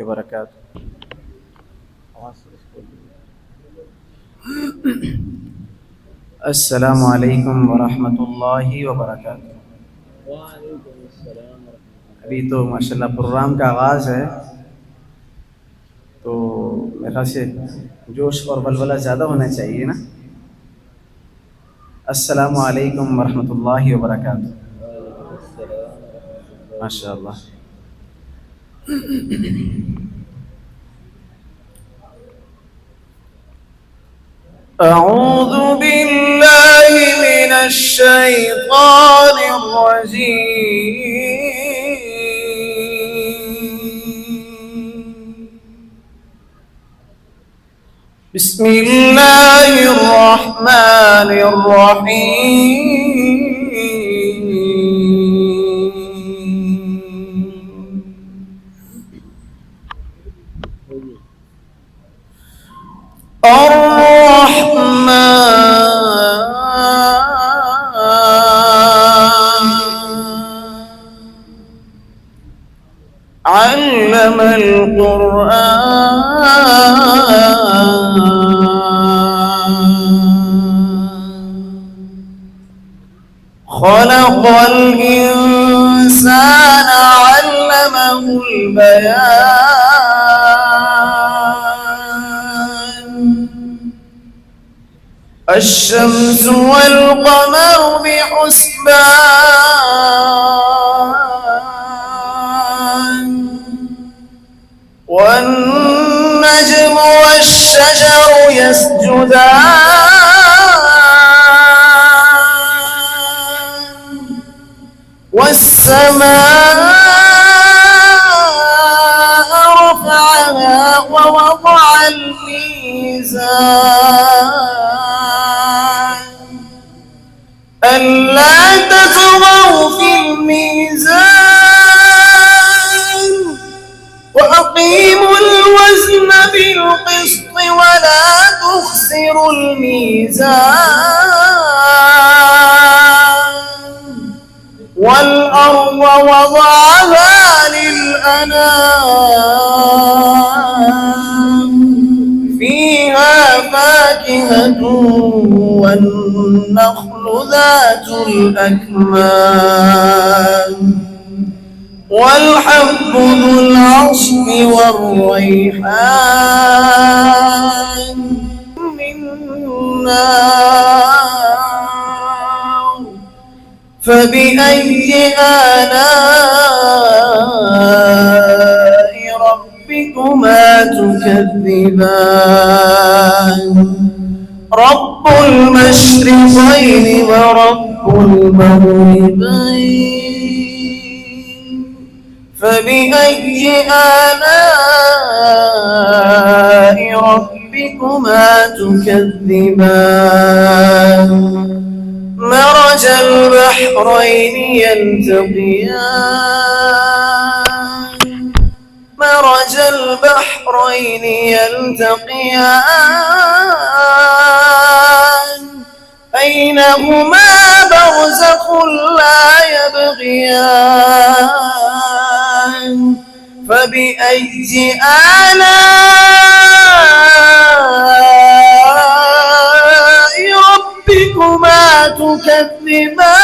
وبركاته. السلام عليكم ورحمة الله وبركاته. वालेकुम अस्सलाम वरहमतुल्लाह। अभी तो माशाल्लाह प्रोग्राम का आगाज़ है, तो मेरे ख्याल से जोश और वलवला ज़्यादा होना चाहिए ना। अस्सलामु अलैकुम वरहमतुल्लाहि वबरकातुह। वालेकुम अस्सलाम वरहमतुल्लाह। माशाल्लाह। أعوذ بالله من الشيطان الرجيم. بسم الله الرحمن الرحيم. الرحمن علم القرآن خلق الإنسان علمه البيان الشمس والقمر بحسبان والنجم والشجر يسجدان والسماء رفعها ووضع الميزان ألا تطغوا في الميزان وأقيموا الوزن بالقسط ولا تخسروا الميزان والأرض وضعها للأنام فيها فاكهة والنخل ذات الأكمام والحب ذو العصف والريحان من نار فبأي آلاء ربكما تكذبان رب المشرقين ورب المغربين فبأي آلاء ربكما تكذبان مرج البحرين يلتقيان مرج البحرين يلتقيان بينهما برزخ لا يبغيان فبأي آلاء ربكما تكذبان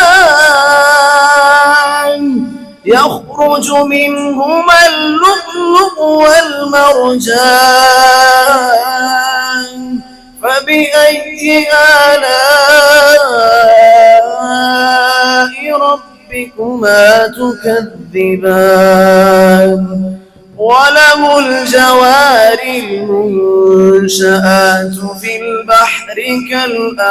يخرج منهما اللؤلؤ والمرجان فبأي آلاء ربكما تكذبان وله الجوار المنشآت في البحر كالأعلام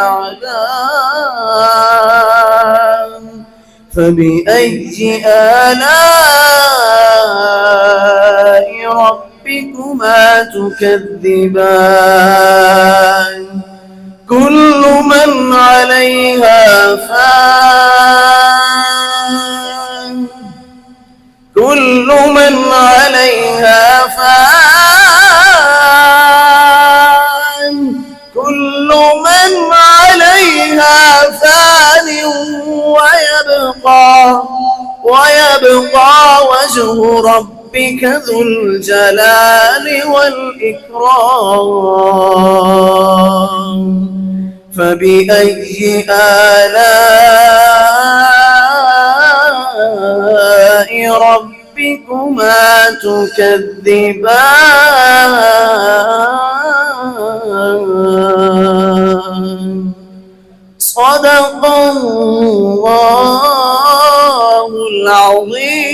فبأي آلاء ربكما تكذبان كل من عليها فان كل من عليها فان كل من عليها فان ويبقى وجه ربك ربك ذو الجلال والإكرام فبأي آلاء ربكما تكذبان صدق الله العظيم.